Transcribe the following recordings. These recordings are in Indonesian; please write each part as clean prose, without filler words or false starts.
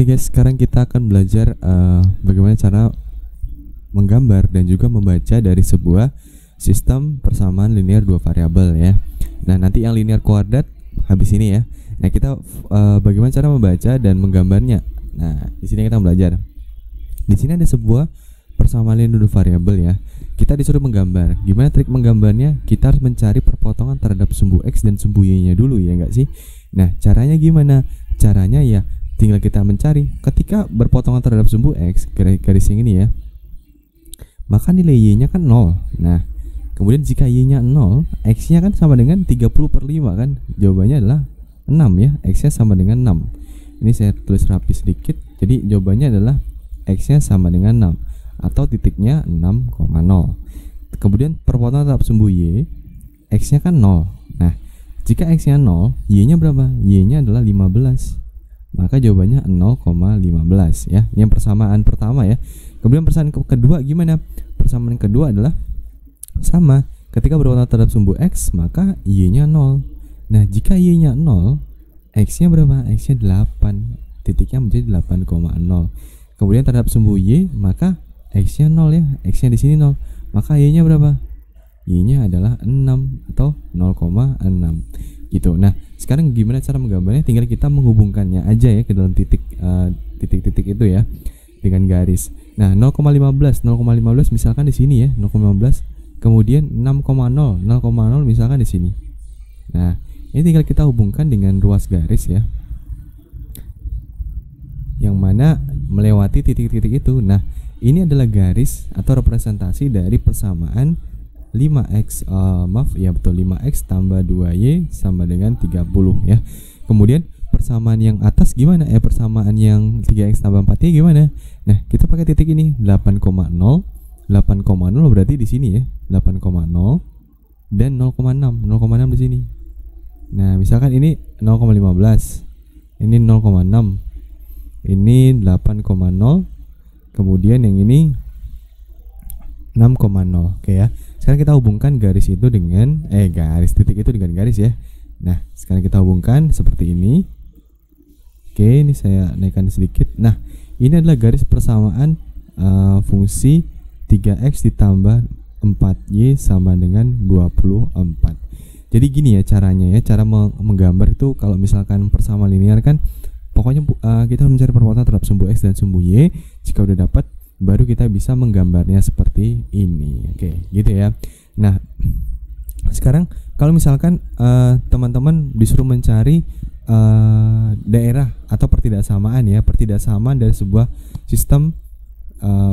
guys, sekarang kita akan belajar bagaimana cara menggambar dan juga membaca dari sebuah sistem persamaan linear dua variabel ya. Nah, nanti yang linear koordinat habis ini ya. Nah, kita bagaimana cara membaca dan menggambarnya. Nah, di sini kita belajar. Di sini ada sebuah persamaan linear dua variabel ya. Kita disuruh menggambar. Gimana trik menggambarnya? Kita harus mencari perpotongan terhadap sumbu X dan sumbu Y-nya dulu ya enggak sih? Nah, caranya gimana? Caranya ya tinggal kita mencari ketika berpotongan terhadap sumbu X, garis yang ini ya, maka nilai Y-nya kan 0. Nah, kemudian jika Y-nya 0, X-nya kan sama dengan 30/5 kan? Jawabannya adalah 6 ya, X-nya sama dengan 6. Ini saya tulis rapi sedikit. Jadi jawabannya adalah X-nya sama dengan 6 atau titiknya 6,0. Kemudian perpotongan terhadap sumbu Y, X-nya kan 0. Nah, jika X-nya 0, Y-nya berapa? Y-nya adalah 15. Maka jawabannya 0,15 ya. Ini yang persamaan pertama ya. Kemudian persamaan kedua gimana? Persamaan kedua adalah sama. Ketika berpotongan terhadap sumbu X, maka Y-nya 0. Nah, jika Y-nya 0, X-nya berapa? X-nya 8. Titiknya menjadi 8,0. Kemudian terhadap sumbu Y, maka X-nya 0 ya. X-nya di sini 0. Maka Y-nya berapa? Y-nya adalah 6 atau 0,6 gitu. Nah, sekarang gimana cara menggambarnya? Tinggal kita menghubungkannya aja ya ke dalam titik-titik itu ya dengan garis. Nah, 0,15 misalkan di sini ya, 0,15. Kemudian 6,0 misalkan di sini. Nah, ini tinggal kita hubungkan dengan ruas garis ya, yang mana melewati titik-titik itu. Nah, ini adalah garis atau representasi dari persamaan 5x 5x tambah 2y sama dengan 30 ya. Kemudian persamaan yang atas gimana? Persamaan yang 3x tambah 4y gimana? Nah, kita pakai titik ini 8,0 berarti di sini ya, 8,0 dan 0,6 di sini. Nah, misalkan ini 0,15, ini 0,6, ini 8,0, kemudian yang ini 6,0. Oke ya. Sekarang kita hubungkan garis itu dengan garis titik itu dengan garis ya. Nah, sekarang kita hubungkan seperti ini. Oke, ini saya naikkan sedikit. Nah, ini adalah garis persamaan fungsi 3x ditambah 4y sama dengan 24. Jadi gini ya caranya ya, cara menggambar itu kalau misalkan persamaan linear kan pokoknya kita harus mencari perpotongan terhadap sumbu X dan sumbu Y. Jika udah dapat, baru kita bisa menggambarnya seperti ini. Oke, gitu ya. Nah, sekarang kalau misalkan teman-teman disuruh mencari daerah atau pertidaksamaan ya, pertidaksamaan dari sebuah sistem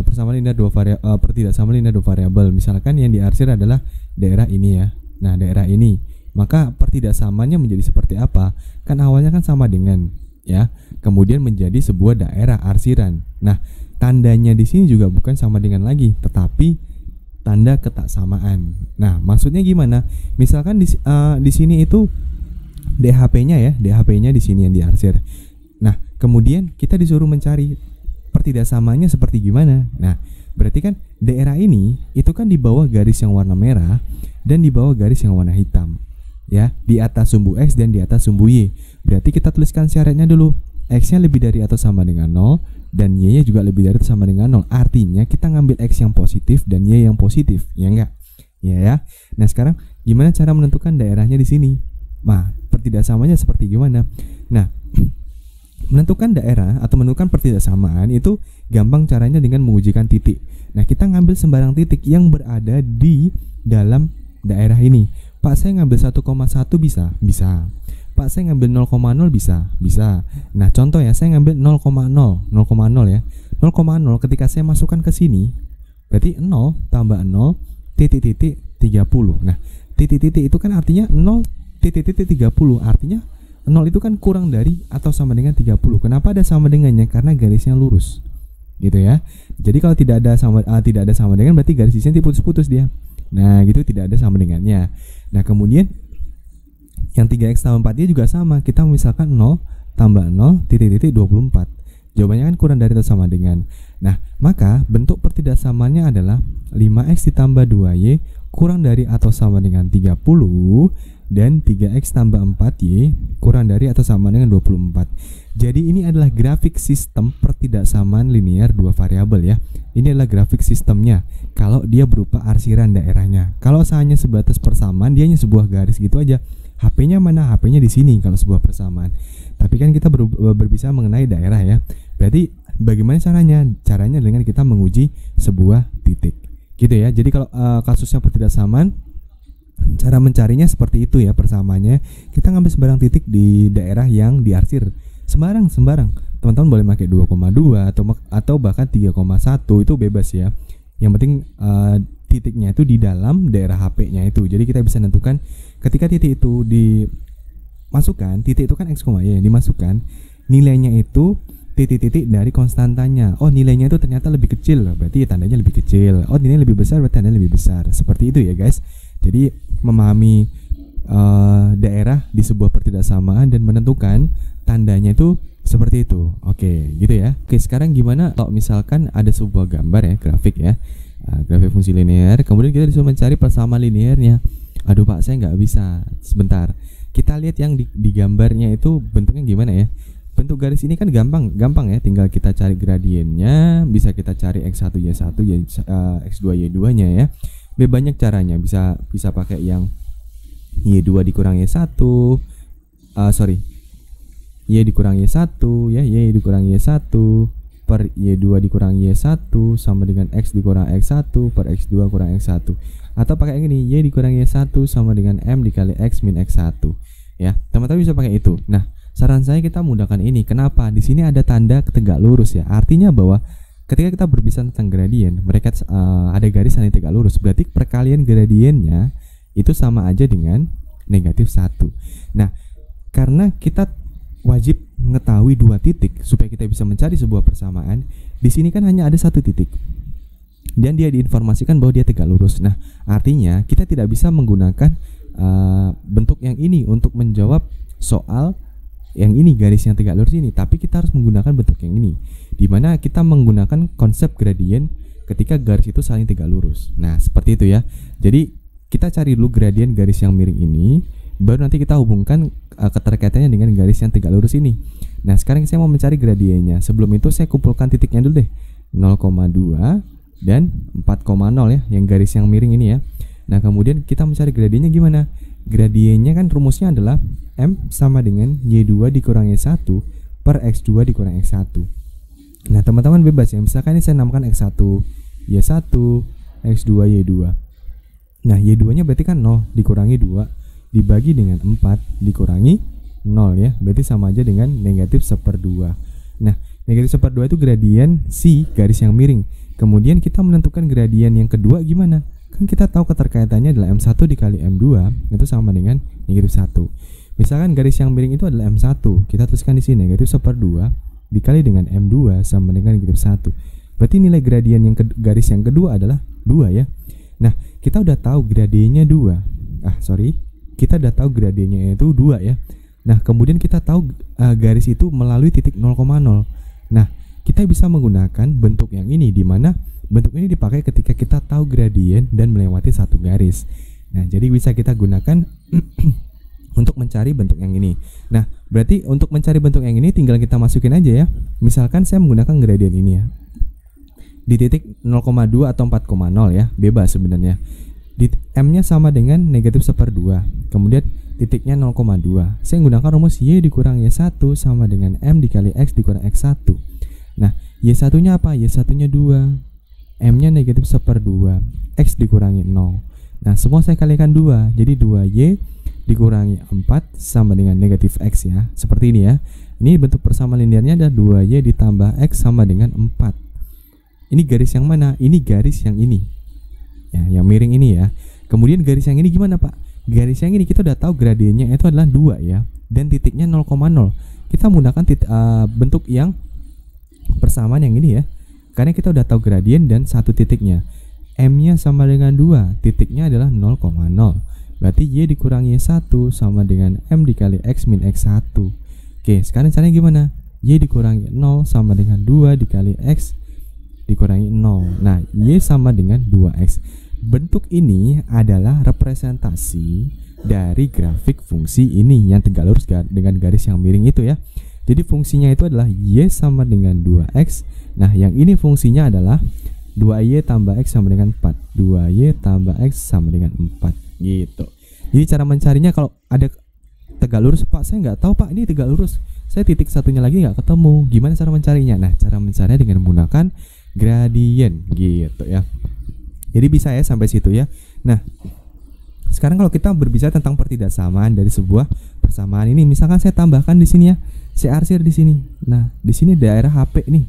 persamaan linear dua variabel, pertidaksamaan linear dua variabel. Misalkan yang diarsir adalah daerah ini ya. Nah, daerah ini, maka pertidaksamaannya menjadi seperti apa? Kan awalnya kan sama dengan ya, kemudian menjadi sebuah daerah arsiran. Nah, tandanya di sini juga bukan sama dengan lagi, tetapi tanda ketaksamaan. Nah, maksudnya gimana? Misalkan di sini itu DHP-nya ya, DHP-nya di sini yang diarsir. Nah, kemudian kita disuruh mencari pertidaksamaannya seperti gimana? Nah, berarti kan daerah ini itu kan di bawah garis yang warna merah dan di bawah garis yang warna hitam. Ya, di atas sumbu X dan di atas sumbu Y. Berarti kita tuliskan syaratnya dulu. X-nya lebih dari atau sama dengan 0 dan Y-nya juga lebih dari atau sama dengan 0. Artinya kita ngambil X yang positif dan Y yang positif, ya enggak? Ya. Nah, sekarang gimana cara menentukan daerahnya di sini? Nah, pertidaksamaannya seperti gimana? Nah, menentukan daerah atau menentukan pertidaksamaan itu gampang caranya dengan mengujikan titik. Nah, kita ngambil sembarang titik yang berada di dalam daerah ini. Pak, saya ngambil 1,1 bisa? Bisa. Pak, saya ngambil 0,0 bisa? Bisa. Nah, contoh ya, saya ngambil 0,0 ya. 0,0 ketika saya masukkan ke sini, berarti 0 tambah 0 titik-titik 30. Nah, titik-titik itu kan artinya 0 titik-titik 30. Artinya 0 itu kan kurang dari atau sama dengan 30. Kenapa ada sama dengannya? Karena garisnya lurus. Gitu ya. Jadi kalau tidak ada sama dengan berarti garis di sini diputus-putus dia. Nah, gitu tidak ada sama dengannya. Nah, kemudian yang 3x tambah 4y juga sama. Kita misalkan 0 tambah 0 titik-titik 24. Jawabannya kan kurang dari atau sama dengan. Nah, maka bentuk pertidaksamaannya adalah 5x ditambah 2y kurang dari atau sama dengan 30 dan 3x tambah 4y kurang dari atau sama dengan 24. Jadi ini adalah grafik sistem pertidaksamaan linear dua variabel ya. Ini adalah grafik sistemnya kalau dia berupa arsiran daerahnya. Kalau hanya sebatas persamaan, dia hanya sebuah garis gitu aja. HP-nya mana? HP-nya di sini kalau sebuah persamaan. Tapi kan kita berbicara mengenai daerah ya. Berarti bagaimana caranya? Caranya dengan kita menguji sebuah titik. Gitu ya. Jadi kalau kasusnya pertidaksamaan, cara mencarinya seperti itu ya persamaannya. Kita ngambil sembarang titik di daerah yang diarsir. Sembarang. Teman-teman boleh pakai 2,2 atau bahkan 3,1, itu bebas ya. Yang penting titiknya itu di dalam daerah HP-nya itu. Jadi kita bisa menentukan ketika titik itu dimasukkan, titik itu kan x, y dimasukkan, nilainya itu titik-titik dari konstantanya. Oh, nilainya itu ternyata lebih kecil, berarti tandanya lebih kecil. Oh, nilai lebih besar, berarti tandanya lebih besar. Seperti itu ya guys. Jadi memahami daerah di sebuah pertidaksamaan dan menentukan tandanya itu seperti itu. Oke, gitu ya. Oke, sekarang gimana kalau misalkan ada sebuah gambar ya, grafik ya, grafik fungsi linear, kemudian kita disuruh mencari persamaan linearnya. Aduh Pak, saya nggak bisa. Sebentar, kita lihat yang di gambarnya itu bentuknya gimana ya. Bentuk garis ini kan gampang ya, tinggal kita cari gradiennya, bisa kita cari x1 y1 x2 y2 nya ya. Banyak caranya, bisa pakai yang y2 dikurang y1, y dikurang y1 ya, y dikurang y1 per y2 dikurang y1 sama dengan x dikurang x1 per x2 kurang x1. Atau pakai yang ini, y dikurang y1 sama dengan m dikali x min x1 ya. Teman-teman bisa pakai itu. Nah, saran saya kita menggunakan ini. Kenapa? Di sini ada tanda tegak lurus ya. Artinya bahwa ketika kita berbicara tentang gradien, mereka ada garis yang tegak lurus. Berarti perkalian gradiennya itu sama aja dengan negatif 1. Nah, karena kita wajib mengetahui dua titik supaya kita bisa mencari sebuah persamaan, di sini kan hanya ada satu titik dan dia diinformasikan bahwa dia tegak lurus. Nah, artinya kita tidak bisa menggunakan bentuk yang ini untuk menjawab soal yang ini, garis yang tegak lurus ini, tapi kita harus menggunakan bentuk yang ini, dimana kita menggunakan konsep gradien ketika garis itu saling tegak lurus. Nah, seperti itu ya. Jadi kita cari dulu gradien garis yang miring ini, baru nanti kita hubungkan keterkaitannya dengan garis yang tegak lurus ini. Nah, sekarang saya mau mencari gradiennya. Sebelum itu saya kumpulkan titiknya dulu deh, 0,2 dan 4,0 ya, yang garis yang miring ini ya. Nah, kemudian kita mencari gradiennya gimana? Gradiennya kan rumusnya adalah M sama dengan Y2 dikurang Y1 per X2 dikurang X1. Nah, teman-teman bebas ya. Misalkan ini saya namakan X1 Y1, X2 Y2. Nah, Y2 nya berarti kan 0 dikurangi 2 dibagi dengan 4 dikurangi 0 ya. Berarti sama aja dengan negatif 1/2. Nah, negatif 1/2 itu gradien si garis yang miring. Kemudian kita menentukan gradien yang kedua gimana? Kan kita tahu keterkaitannya adalah M1 dikali M2 itu sama dengan negatif 1. Misalkan garis yang miring itu adalah M1, kita tuliskan di sini negatif 1/2 dikali dengan M2 sama dengan negatif 1. Berarti nilai gradien yang garis yang kedua adalah 2 ya. Nah, kita udah tahu gradiennya 2. Kita udah tahu gradiennya itu 2 ya. Nah, kemudian kita tahu garis itu melalui titik 0,0. Nah, kita bisa menggunakan bentuk yang ini, di mana bentuk ini dipakai ketika kita tahu gradien dan melewati satu garis. Nah, jadi bisa kita gunakan untuk mencari bentuk yang ini. Nah, berarti untuk mencari bentuk yang ini tinggal kita masukin aja ya. Misalkan saya menggunakan gradien ini ya, di titik 0,2 atau 4,0 ya, bebas sebenarnya. M-nya sama dengan negatif 1/2. Kemudian titiknya 0,2. Saya menggunakan rumus Y dikurang Y1 sama dengan M dikali X dikurang X1. Nah, Y1-nya apa? Y1-nya 2. M-nya negatif 1/2. X dikurangi 0. Nah, semua saya kalikan 2. Jadi 2Y dikurangi 4 sama dengan negatif X ya. Seperti ini ya. Ini bentuk persamaan linearnya ada 2Y ditambah X sama dengan 4. Ini garis yang mana? Ini garis yang ini ya, yang miring ini ya. Kemudian garis yang ini gimana Pak? Garis yang ini kita udah tahu gradiennya itu adalah 2 ya, dan titiknya 0,0. Kita menggunakan bentuk yang persamaan yang ini ya, karena kita udah tahu gradien dan satu titiknya. M-nya sama dengan 2, titiknya adalah 0,0. Berarti Y dikurang Y1 sama dengan M dikali X min X1. Oke, sekarang caranya gimana? Y dikurangi 0 sama dengan 2 dikali X dikurangi 0. Nah, Y sama dengan 2X. Bentuk ini adalah representasi dari grafik fungsi ini yang tegak lurus dengan garis yang miring itu ya. Jadi fungsinya itu adalah Y sama dengan 2X. Nah yang ini fungsinya adalah 2Y tambah X sama dengan 4, 2Y tambah X sama dengan 4 gitu. Jadi cara mencarinya kalau ada tegak lurus, Pak saya nggak tahu Pak ini tegak lurus, saya titik satunya lagi nggak ketemu, gimana cara mencarinya? Nah cara mencarinya dengan menggunakan gradient gitu ya. Jadi bisa ya sampai situ ya. Nah sekarang kalau kita berbicara tentang pertidaksamaan dari sebuah persamaan ini, misalkan saya tambahkan di sini ya, saya arsir di sini. Nah di sini daerah HP nih,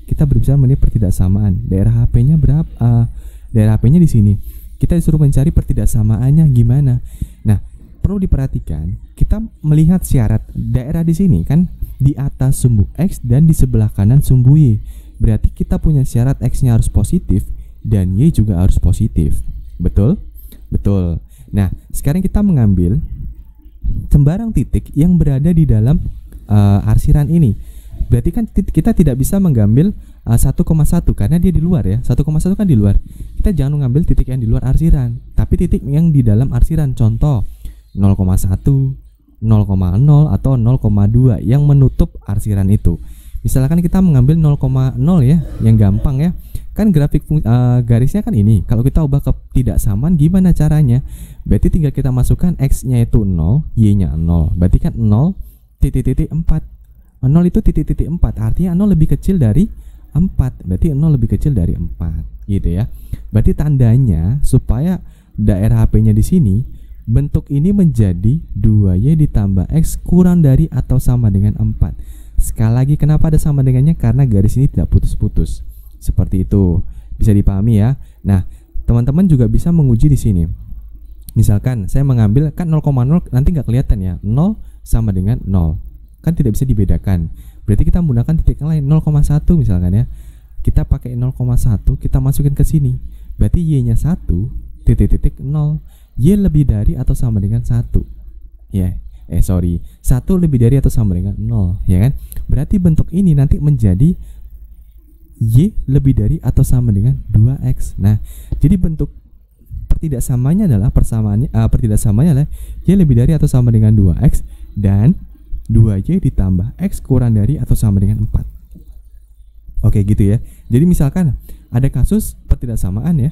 kita berbicara mengenai pertidaksamaan. Daerah HP-nya berapa? Daerah HP-nya di sini. Kita disuruh mencari pertidaksamaannya gimana? Nah perlu diperhatikan, kita melihat syarat daerah di sini kan di atas sumbu X dan di sebelah kanan sumbu Y. Berarti kita punya syarat X-nya harus positif dan Y juga harus positif. Betul? Betul. Nah, sekarang kita mengambil sembarang titik yang berada di dalam arsiran ini. Berarti kan kita tidak bisa mengambil 1,1 karena dia di luar ya. 1,1 kan di luar. Kita jangan mengambil titik yang di luar arsiran, tapi titik yang di dalam arsiran. Contoh 0,1, 0,0 atau 0,2 yang menutup arsiran itu. Misalkan kita mengambil 0,0 ya, yang gampang ya. Kan grafik garisnya kan ini. Kalau kita ubah ke tidak samaan gimana caranya? Berarti tinggal kita masukkan X-nya itu 0, Y-nya 0. Berarti kan 0 titik-titik 4. 0 itu titik-titik 4. Artinya 0 lebih kecil dari 4. Berarti 0 lebih kecil dari 4 gitu ya. Berarti tandanya supaya daerah HP-nya di sini bentuk ini menjadi 2Y ditambah X kurang dari atau sama dengan 4. Sekali lagi kenapa ada sama dengannya? Karena garis ini tidak putus-putus. Seperti itu. Bisa dipahami ya. Nah, teman-teman juga bisa menguji di sini. Misalkan saya mengambil kan 0,0 nanti nggak kelihatan ya. 0 sama dengan 0. Kan tidak bisa dibedakan. Berarti kita menggunakan titik yang lain 0,1 misalkan ya. Kita pakai 0,1 kita masukin ke sini. Berarti Y-nya 1 titik-titik 0. Y lebih dari atau sama dengan 1. Ya. 1 lebih dari atau sama dengan 0 ya kan. Berarti bentuk ini nanti menjadi Y lebih dari atau sama dengan 2X. Nah, jadi bentuk pertidaksamanya adalah pertidaksamanya adalah Y lebih dari atau sama dengan 2X dan 2Y ditambah X kurang dari atau sama dengan 4. Oke gitu ya. Jadi misalkan ada kasus pertidaksamaan ya.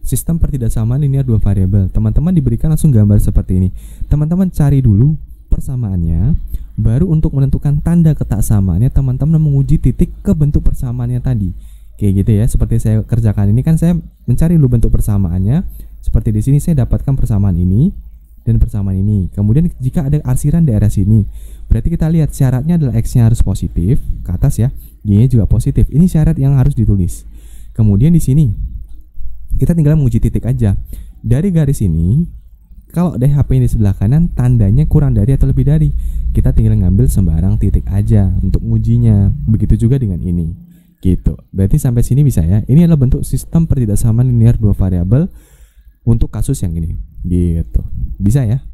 Sistem pertidaksamaan linear dua variabel. Teman-teman diberikan langsung gambar seperti ini. Teman-teman cari dulu persamaannya, baru untuk menentukan tanda ketaksamaannya teman-teman menguji titik ke bentuk persamaannya tadi. Kayak gitu ya. Seperti saya kerjakan ini kan saya mencari dulu bentuk persamaannya. Seperti di sini saya dapatkan persamaan ini dan persamaan ini. Kemudian jika ada arsiran daerah sini, berarti kita lihat syaratnya adalah X-nya harus positif ke atas ya, Y-nya juga positif. Ini syarat yang harus ditulis. Kemudian di sini kita tinggal menguji titik aja. Dari garis ini, kalau ada HP di sebelah kanan, tandanya kurang dari atau lebih dari. Kita tinggal ngambil sembarang titik aja untuk mengujinya. Begitu juga dengan ini. Gitu. Berarti sampai sini bisa ya. Ini adalah bentuk sistem pertidaksamaan linear dua variabel untuk kasus yang ini. Gitu. Bisa ya?